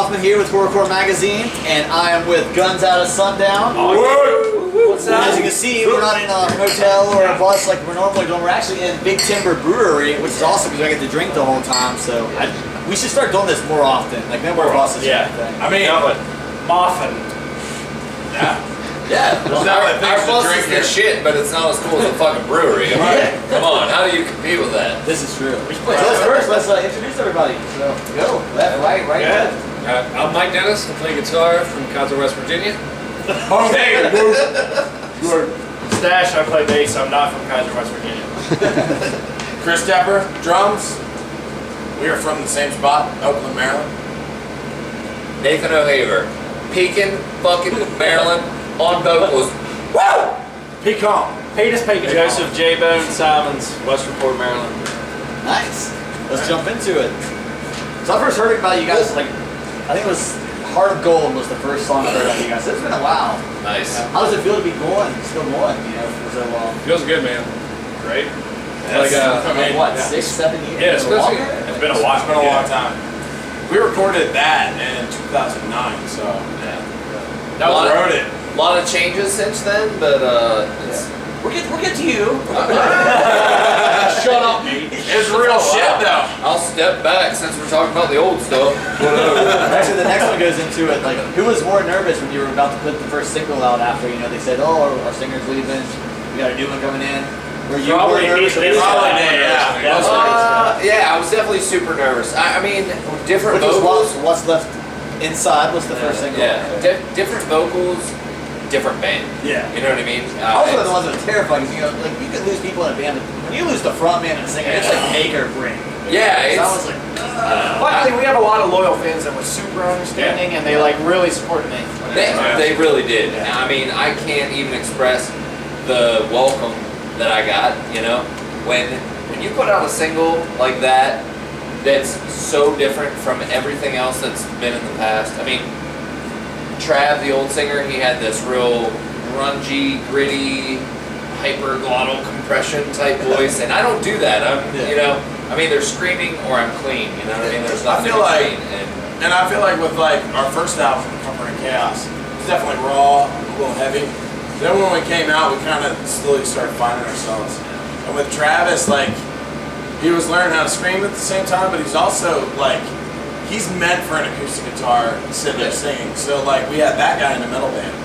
Hoffman here with Horrorcore Magazine, and I am with Guns Out of Sundown. What's that? As you can see, we're not in a hotel or a bus like we're normally doing. We're actually in Big Timber Brewery, which is awesome because I get to drink the whole time. So we should start doing this more often, like no more buses. Yeah, or I mean, Moffin. Yeah. Well, our bus is the shit, but it's not as cool as a fucking brewery. Come on, how do you compete with that? This is true. Let's introduce everybody. So go left, right, left. I'm Mike Dennis. I play guitar from Conzo, West Virginia. Okay, Stash, I play bass. I'm not from Kaiser, West Virginia. Chris Tepper, drums. We are from the same spot, Oakland, Maryland. Nathan O'Haver, Pekin, fucking Maryland, on vocals. Woo! Pecan. Penis Pecan. Joseph J. Bone Simons, Westernport, Maryland. Nice. Let's jump into it. So I first heard about you guys, like, I think it was Heart of Gold was the first song I heard about you guys. It's been a while. Nice. How does it feel to be still going, for so long? Feels good, man. Great. Like, what, 6, 7 years? Yeah, especially. It's been a while. It's been a long time. We recorded that in 2009, so That was wrote it. a lot of changes since then, but it's... We'll get to you. Shut up, Pete. It's real shit, though. I'll step back since we're talking about the old stuff. Actually, the next one goes into it. Like, who was more nervous when you were about to put the first single out after, they said, oh, our singer's leaving, we got a new one coming in? Were you Probably more nervous? Yeah, I was definitely super nervous. I mean, different Which vocals. was what's left inside was the first single. Yeah, different vocals, different band. Yeah. You know what I mean? Also, the ones that are terrifying is, like, you can lose people in a band, but when you lose the front man and the singer, it's like make or break. Yeah, So I it's... was like, Luckily, we have a lot of loyal fans that were super understanding, and they really supported me. They really did. I mean, I can't even express the welcome that I got, when you put out a single like that that's so different from everything else that's been in the past. I mean, Trav, the old singer, he had this real grungy, gritty, hyperglottal compression type voice, and I don't do that. I'm they're screaming or I'm clean, you know what I mean? There's nothing in between. And I feel like with our first album, Comfort and Chaos, it's definitely raw, a little heavy. Then when we came out, we kind of slowly started finding ourselves. And with Travis, he was learning how to scream at the same time, but he's also he's meant for an acoustic guitar sitting there singing. So we had that guy in the metal band,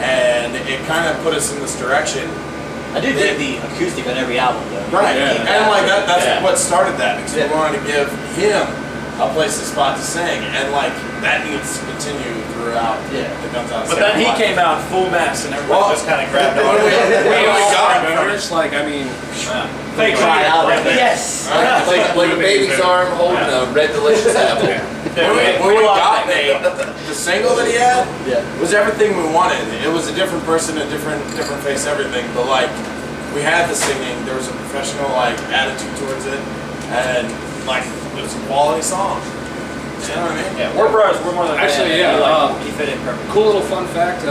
and it kind of put us in this direction. I do dig the acoustic on every album, though. Right, Yeah. and that's what started that, because we wanted to give him a place, a spot to sing, and that needs to continue throughout the Guns Out. But then he came out full mess, and everybody just kind of grabbed on. We all got got members, Fake Try out. right there. Yes. Like a baby's arm holding a Red Delicious apple. When we got the single that he had, was everything we wanted. It was a different person, a different face, everything. But we had the singing. There was a professional attitude towards it, and it was a quality song. You know what I mean? Yeah, we're bros. We're more than Actually, he fit in perfectly. cool little fun fact.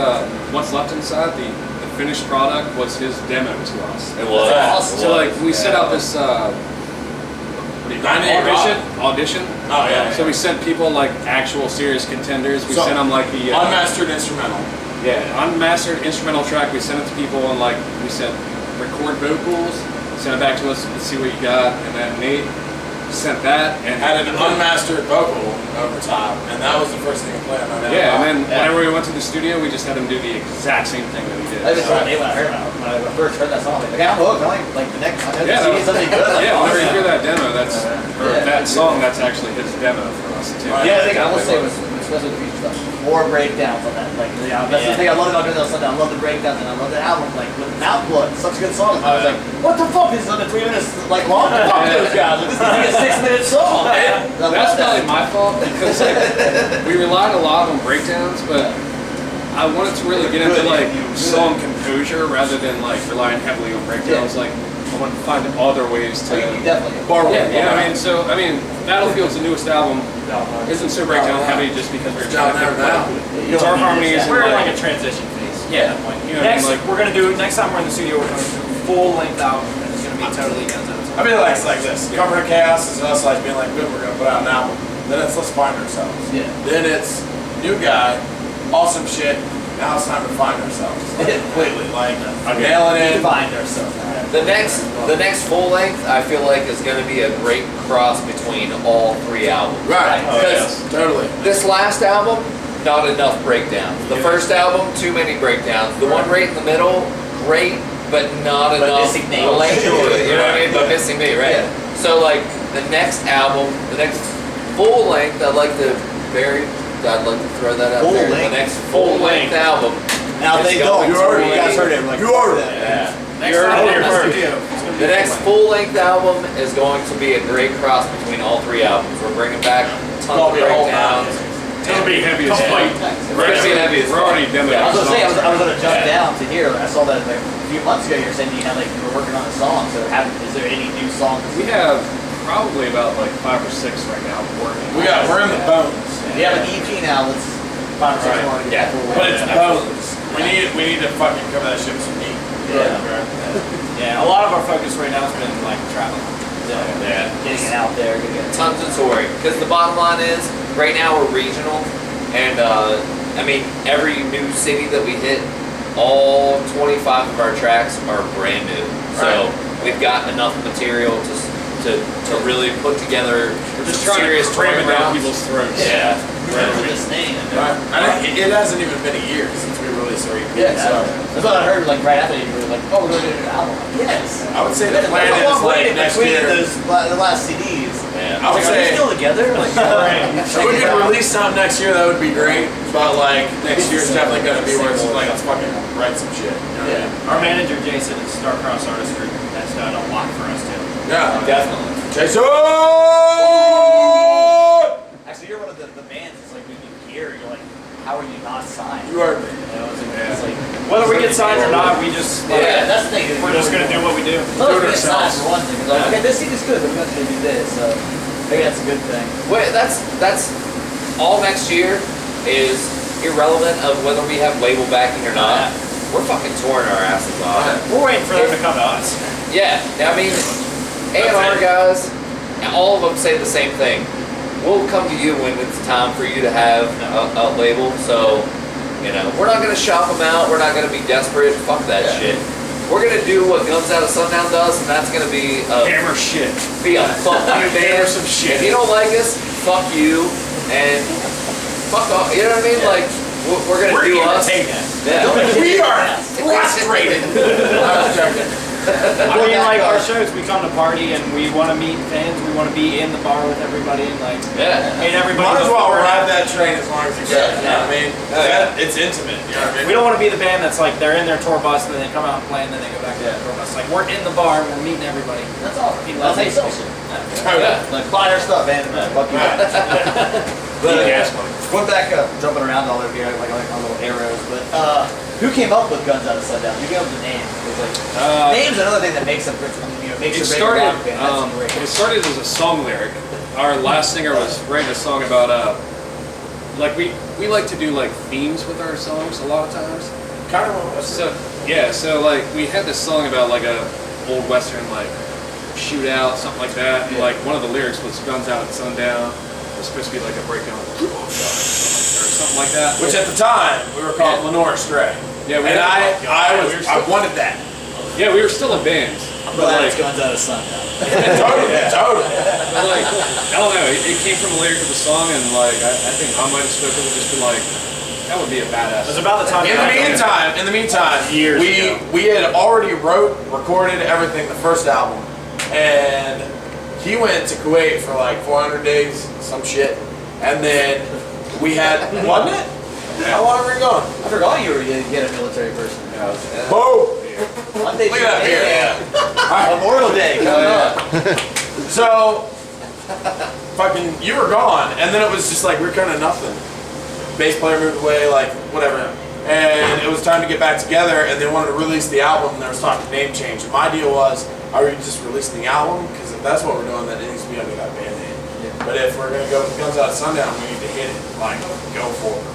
What's left inside the finished product was his demo to us. It was. Awesome. So we set out this audition. Oh yeah. So we sent people actual serious contenders. We So, sent them the Unmastered instrumental. unmastered instrumental track. We sent it to people and we said record vocals, send it back to us, let's see what you got, and then Nate sent that and Had an unmastered vocal over top, and that was the first thing to play on my and then whenever we went to the studio, we just had him do the exact same thing that he did. I just told Nate when I first heard that song, I'm hooked. I the next one. Yeah, See something good. whenever you hear that demo, that song, that's actually his demo for us too. Yeah, I think I will say was especially the future stuff. More breakdowns on that. That's the thing I love about Guns Out of Sundown. I love the breakdowns, and I love the album. With Mouth Blood, such a good song. I was what the fuck is under 3 minutes long? Fuck those guys. This is a 6-minute song. That's probably my fault because we relied a lot on breakdowns, but I wanted to really get into song composure rather than relying heavily on breakdowns. I want to find other ways to definitely borrow. So Battlefield's the newest album isn't so breakdown heavy just because we're trying to guitar harmonies. We're in a transition phase. Yeah. At that point. Next time we're in the studio, we're going to do a full-length album, and it's going to be totally Guns Out. I mean, it's like this. Comfort and Chaos is us being good, we're gonna put out an album. Then it's let's find ourselves. Yeah. Then it's new guy, awesome shit. Now it's time to find ourselves. Completely, like nail it in. Find ourselves. The next full length, I feel like, is going to be a great cross between all three albums. Right. Because Totally. this last album, not enough breakdowns. The first album, too many breakdowns. The one right in the middle, great, but not enough missing me. length to it. You know what I mean? Right. But missing me, right? Yeah. So like the next album, the next full length, I'd like to throw that out Full there. length? The next full length album. Now is they going don't. to You be- guys heard it. Like, You heard it. Yeah. Next time here on first. studio. The next full length album is going to be a great cross between all three albums. We're bringing back tons of Gonna be a whole breakdowns. It'll be heavy as fuck. It's gonna be heavy as We're fuck. already demoing I was gonna say, I was gonna jump Yeah. down to here. I saw that like, a few months ago. You were saying you had like you were working on a song. So, is there any new songs? We have probably about like 5 or 6 right now working. We're in the bones. We have an EP now. Let's 5 or 6 more. to get Yeah. that full But length. it's bones. We need to fucking cover that shit with some meat. Yeah, a lot of our focus right now has been like traveling. Yeah. Getting it out there. Getting it. Tons of touring. Because the bottom line is, right now we're regional, and I mean, every new city that we hit, all 25 of our tracks are brand new. So we've got enough material to really put together We're just some trying to serious cram touring it down rounds. people's throats. Yeah. Remember this name. Right. I think it hasn't even been a year since we released our EP. Yeah, So that's what I heard. Like right after you were like, "Oh, we're going to do an album." Yes. I would say the There's plan a is long like waiting next between year. the last CDs. Yeah. I would Like, are they say still together? Like, if we could release something next year, that would be great. But like next year's definitely gonna be where it's like let's fucking write some shit. You know what I mean? Our manager Jason at Starcross Artistry has done a lot for us too. Yeah. Definitely. Jason! Actually, you're one of the bands. It's like when you hear, you're like, "How are you not signed?" You are. You know, it's like Whether we get signed or not, we just yeah, that's the thing. we're just gonna do what we do. Let's do it get signed ourselves. for one thing. It's like, okay, this CD's good, but we're going to do this. So maybe that's a good thing. Wait, that's all next year is irrelevant of whether we have label backing or not. We're fucking touring our asses off. We're waiting for them to come to us. Yeah, I mean, A&R guys, all of them say the same thing. We'll come to you when it's time for you to have a label. So, you know, we're not gonna shop them out. We're not gonna be desperate. Fuck that shit. We're gonna do what Guns Out of Sundown does, and that's gonna be Hammer shit. be a fuck you band. some shit. If you don't like us, fuck you, and fuck off. You know what I mean? Like we're gonna do us. Yeah. We are frustrated. I'm joking. I mean, like our shows, we come to party and we want to meet fans. We want to be in the bar with everybody and like Yeah. meet everybody. Might as well before. ride that train as long as you can. You know what I mean? Oh, yeah. It's intimate. You know what I mean? We don't want to be the band that's like they're in their tour bus and then they come out and play and then they go back to their tour bus. Like we're in the bar and we're meeting everybody. That's all. That's how you sell shit. Yeah. Like, buy our stuff, man. Fuck you. But going back up, jumping around all over here, like on little arrows. But who came up with Guns Out of Sundown? Who came up with the name? It's like name's another thing that makes them, makes It a great started. rock band. That's great. It started as a song lyric. Our last singer was writing a song about like we like to do like themes with our songs a lot of times. Kind of what So yeah, so like we had this song about like a old western like shootout, something like that. And, like one of the lyrics was "Guns Out at Sundown." It was supposed to be like a breakdown or something like that. Which at the time we were called Lenore Stray. Yeah, And I wanted that. Yeah, we were still in bands. I'm But glad like, it's Guns Out of Sundown. Totally. but like, I don't know. It came from a lyric of the song, and like, I think I might have spoken to just been like, that would be a badass. It was about the time. In the meantime, Years we ago. we had already recorded everything, the first album, and he went to Kuwait for like 400 days, some shit, and then we had, wasn't it? How long were we gone? I forgot you were yet a military person. Boom! Monday, Look at that beer. Memorial Day coming up. So, fucking, you were gone, and then it was just like, we're kind of nothing. Bass player moved away, like, whatever. And it was time to get back together, and they wanted to release the album, and there was talking name change. And my deal was, are we just releasing the album? Because if that's what we're doing, then it needs to be under that band name. Yeah. But if we're going to go with Guns Out of Sundown, we need to hit it, like, go for it.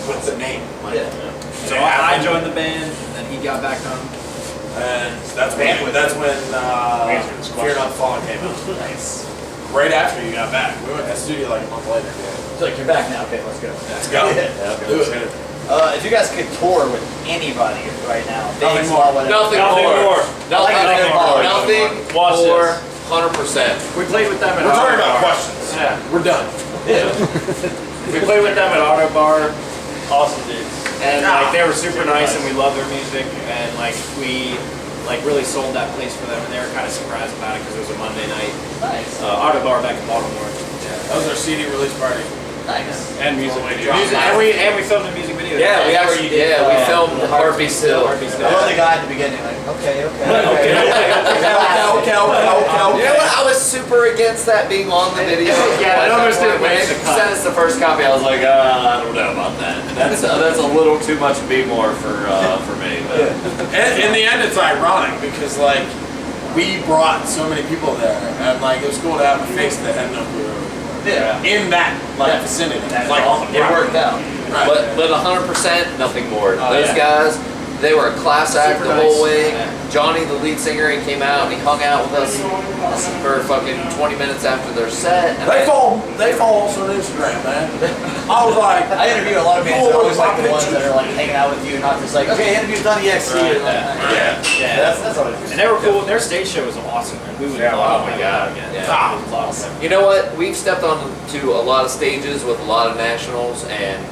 With the name. Like, Yeah. So I joined the band, then he got back home. And that's when Fear Not Falling came out. Nice. right after you got back. We went to the studio like a month later. So like, you're back now. Okay, let's go. Let's go. Yeah, okay. Do it. If you guys could tour with anybody right now, Nothing big, more. small, whatever. Nothing more. Nothing more. 100%. We played with them at We're talking Auto about Bar. questions. Yeah. We're done. We played with them at Auto Bar. Awesome dudes. And like they were super nice and we love their music and like we like really sold that place for them and they were kind of surprised about it because it was a Monday night. Nice. Auto Bar back in Baltimore. That was our CD release party. Nice. And music video. And we filmed a music video. Yeah, we actually we filmed Harvey Still. I love the guy at the beginning, like, okay. Okay. You know what? I was super against that being on the video. Yeah, I almost didn't when make they the cut. sent us the first copy, I was like, I don't know about that. That's a little too much B more for me. But. And in the end, it's ironic because like we brought so many people there, and like it was cool to have a face that had no clue. Yeah. In that like vicinity, That's like awesome. It worked out. Right. But 100% nothing more. Oh, Those yeah. guys, they were a class act Super the whole nice. way. Yeah. Johnny, the lead singer, he came out and he hung out with us for fucking 20 minutes after their set. And They follow us on Instagram, man. I was like, I interview a lot of bands that are always like the ones that are like hanging out with you, not just like, okay, interview's done, EXC. Right, Like, yeah. That's always And they were cool. Their stage show was awesome. Man. We would love oh my to God. again. Yeah. It was awesome. You know what? We've stepped on to a lot of stages with a lot of nationals, and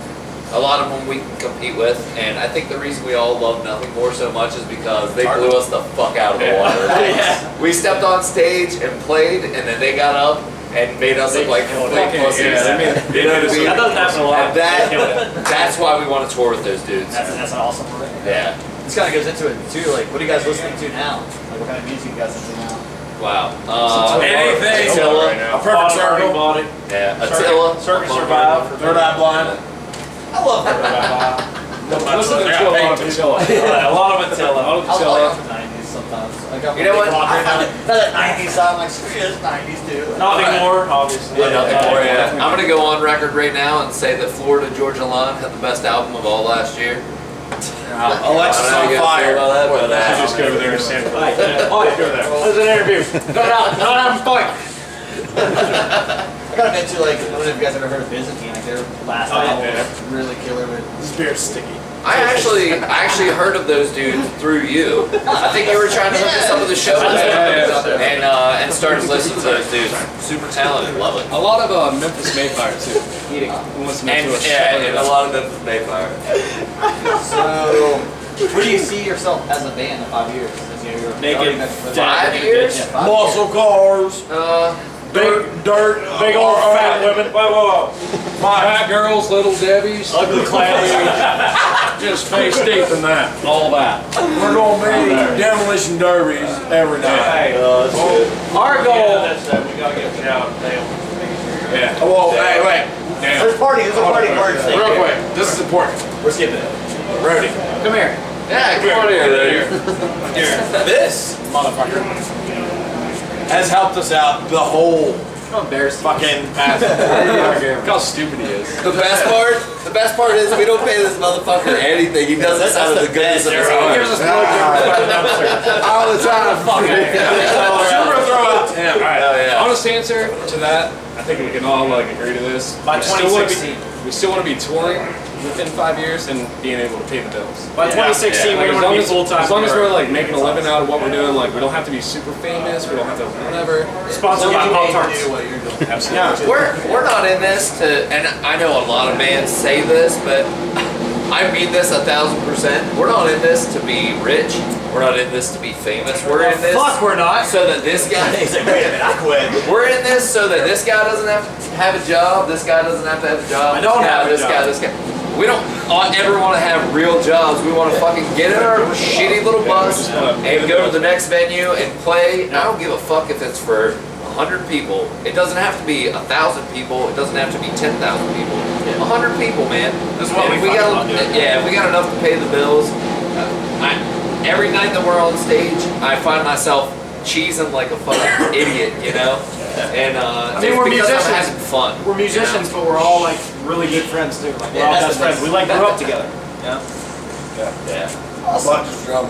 a lot of them we can compete with. And I think the reason we all love Nothing More so much is because they blew us the fuck out of the water. Yeah. We stepped on stage and played, and then they got up and made us look like complete pussies. Yeah, they made- You know what I mean? That doesn't happen a lot. And that's why we want to tour with those dudes. that's an awesome thing. Yeah. This kind of goes into it too. Like, what are you guys listening to now? Like, what kind of music you guys listen to now? Wow. anything. Attila. A perfect circle. Bought it. Yeah. Attila. Circus Survive. Third Eye Blind. I love that. Listen to Attila. A lot of Attila. I like the 90s sometimes. Like, I'm You know what? I find that 90s song, like, screw this 90s too. Nothing more, obviously. Nothing more, yeah. I'm gonna go on record right now and say that Florida Georgia Line had the best album of all last year. Alexis I don't know how on you guys feel fire. about that, but, I just go over there and stand for Let's do an interview. Not having fun. I got into, like, I don't know if you guys ever heard of Byzantine, like, their last album was really killer with. This beer's sticky. I actually heard of those dudes through you. I think you were trying to hook us up with the show and started listening to those dudes. Super talented, love it. A lot of Memphis Mayfire too. Eating. And a lot of them from Mayfire. So, where do you see yourself as a band in 5 years? As you're Making already mentioned- 5 years? Yeah, 5 Muscle cars. Dirt. Big old fat women. Whoa. Fat girls, little Debbies, Ugly clowns. just face deep in that, all that. We're gonna be demolition derbies every night. Our goal. Yeah. Whoa, hey, wait. Damn. There's a party word thing. Real quick, this is important. We're skipping it. Brody. Come here. Yeah, come on here. This motherfucker has helped us out the whole I'm embarrassed. fucking past. Look how stupid he is. The best part is we don't pay this motherfucker anything. He does this out of the goodness of his He heart. gives us no All the time. Super throw out to him. Hell yeah. Honest answer to that, I think we can all like agree to this. By We still wanna be- 2016. we still want to be touring within 5 years and being able to pay the bills. By 2016, Like, we want to be full time. as long as we're like making a living out of what we're doing, like we don't have to be super famous, we don't have to whatever. sponsored by Pop Tarts. Do what you're doing. Absolutely. We're not in this to, and I know a lot of bands say this, but I mean this 1,000%. We're not in this to be rich. We're not in this to be famous. We're in this Fuck, we're not. so that this guy. He's like, wait a minute, I quit. We're in this so that this guy doesn't have to have a job. This guy doesn't have to have a job. I don't have a this job. guy. This guy. We don't ever want to have real jobs. We want to fucking get in our shitty little bus and go to the next venue and play. I don't give a fuck if it's for 100 people. It doesn't have to be 1,000 people. It doesn't have to be 10,000 people. 100 people, man. This is what And we if we got. fucking love doing. Yeah, if we got enough to pay the bills. Every night that we're on stage, I find myself cheesing like a fucking idiot, you know. And I mean, it's we're because I'm musicians. having fun. We're musicians, but we're all like really good friends too. Like we're Yeah, all that's best the friends. We like grew up together. Yeah. Yeah. Awesome. Just drum.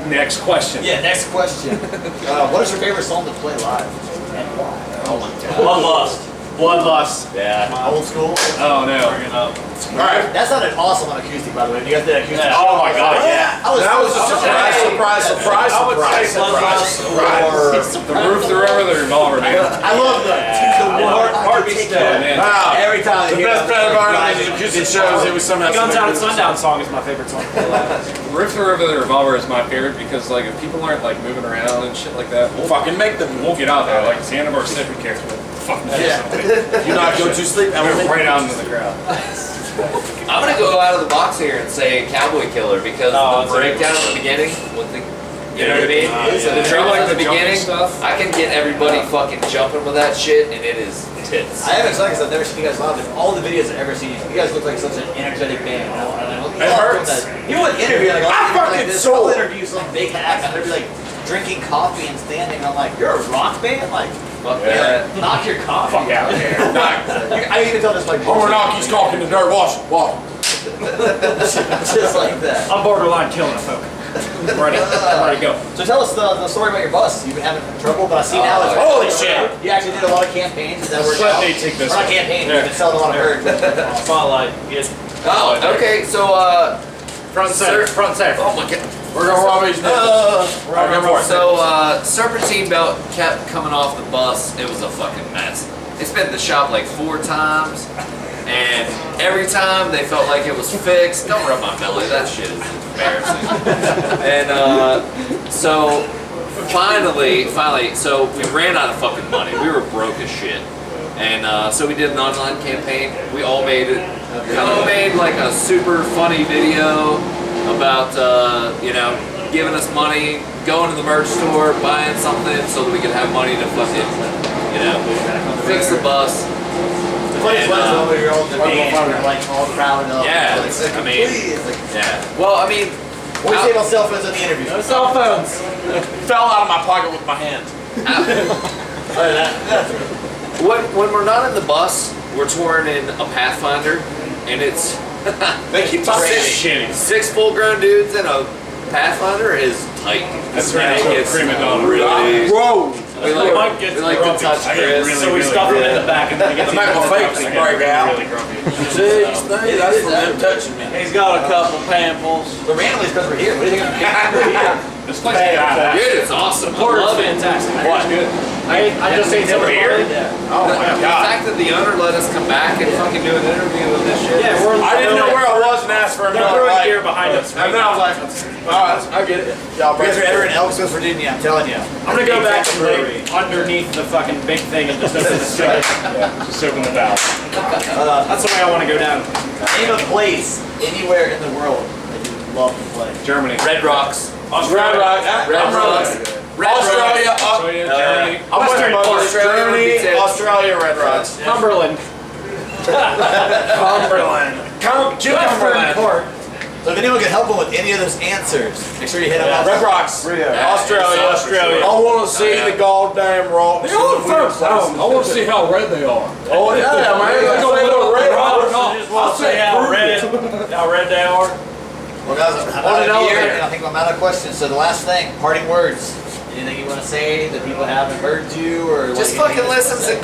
Next question. Yeah, next question. What is your favorite song to play live? And why? Oh my god. Bloodlust. Yeah. Old school. Oh no. Bring it up. Alright. That sounded awesome on acoustic, by the way. You guys did acoustic. Yeah. Oh my god, yeah. That was a surprise. I would say Bloodlust or The Roof, the River, the Revolver, man. I love the war. Heartbeat Oh, man. Wow. Every time. The best part about it is acoustic shows, it was somehow. Guns Out at Sundown song is my favorite song. Roof, the River, the Revolver is my favorite because like if people aren't like moving around and shit like that, we'll Fucking make them. get out there. Like the end of our snippet character will fucking do something. You not go to sleep. I went right out into the crowd. I'm gonna go out of the box here and say Cowboy Killer because the breakdown at the beginning with the, you know what I mean? So the drum at the beginning, I can get everybody fucking jumping with that shit, and it is tits. I haven't sung because I've never seen you guys live, but all the videos I've ever seen, you guys look like such an energetic band. It hurts. You would interview like fucking this. soul. I'll interview some big acts, and they'd be like drinking coffee and standing. I'm like, you're a rock band? Like, Fuck yeah. Knock your coffee out here. I even tell this like. Homer Knocky's talking to dirt. Watch. Just like that. I'm borderline killing a folk. I'm ready to go. So tell us the story about your bus. You've been having trouble, but I see now it's Holy shit. You actually did a lot of campaigns. Is that working Let out? me take this Or not one. campaigns. You've been selling a lot of birds. Spotlight. Yes. Oh, okay. So Front center. Front center. oh my god. We're gonna rob these niggas. We're gonna go for it. So Serpentine belt kept coming off the bus. It was a fucking mess. It's been to the shop like 4 times, and every time they felt like it was fixed. Don't rub my belly. That shit is embarrassing. And so finally, so we ran out of fucking money. We were broke as shit. And so we did an online campaign. We all made it. We all made like a super funny video about you know, giving us money, going to the merch store, buying something so that we could have money to fucking, you know, fix the bus. The funniest one is when you're all debating, you're like all crowded up. Yeah, Like, I mean, please, like, yeah. Well, I mean, what do you say about cell phones in the interview? No cell phones. Fell out of my pocket with my hand. when we're not in the bus, we're touring in a Pathfinder, and it's They keep talking Shitty. shit. 6 full-grown dudes in a Pathfinder is tight. That's And right. it So gets prima donna. really. Whoa. We like to touch I get Chris. really, So we stuff them in the back and then we get The metal fakes I break get out. really grumpy. See, that's from them touching me. He's got a couple pamples. But randomly, it's because we're here. What do you think of here? This place is badass. Dude, it's awesome. I Porter's love it. fantastic. What? Good. I just ate some here. Oh my The god. fact that the owner let us come back and fucking do an interview with this shit. Yeah, we're. I didn't know where I was and asked for a They're minute. brewing Like, here behind us. and then I was like, alright, I get it. Y'all You guys bring are entering Elkins, Virginia. I'm telling you. I'm gonna go back and lay underneath the fucking big thing and just open the strike. Just open the valve. That's the way I want to go down. Name a place anywhere in the world that you would love to play. Germany. Red Rocks. Red Rock. Red I'm Rocks. rolling. Red Australia. Rocks. Australia, Germany. I'm with Western both Australia would be Germany, tips. Australia, Red Rocks. Cumberland. Cumberland. Cumberland. Court. So if anyone can help them with any of those answers, make sure you hit them up. Red Rocks. Australia. Australia. I want to see the goddamn rocks. The old folks home. I want to see how red they are. Oh yeah, man. They're gonna be little red Roberts rocks. just want to say how red they are. Well, guys, I'm out of here, and I think I'm out of questions. So the last thing, parting words. Anything you want to say that people haven't heard you, or Just like, fucking listen to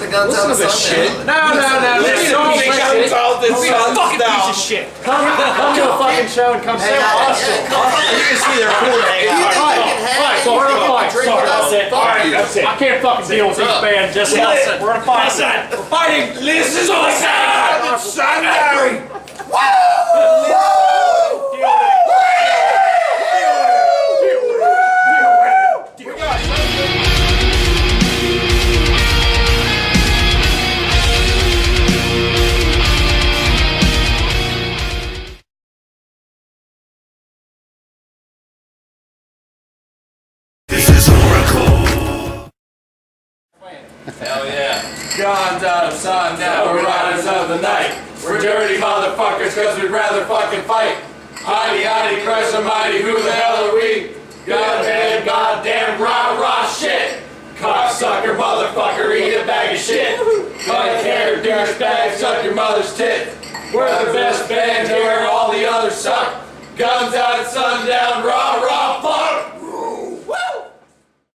Guns Out of Listen to this Sundown. No. Listen to me, guns out this Fucking piece of shit. Come to a fucking show and come hang out. You can see they're cool to hang out. Alright, so we're gonna fight. Sorry, that's it. Alright, That's it. I can't fucking deal with these bands. Just listen. We're gonna fight. We're fighting. Listen to the sound. Sundown. Hell yeah. Guns out of sundown, we're riders of the night. We're dirty motherfuckers cause we'd rather fucking fight. Heidi, Heidi, crush a mighty, who the hell are we? Gunhead, goddamn rah-rah shit. Cocksucker, motherfucker, eat a bag of shit. Cut hair, douchebag, suck your mother's tit. We're the best band here, all the others suck. Guns out at sundown,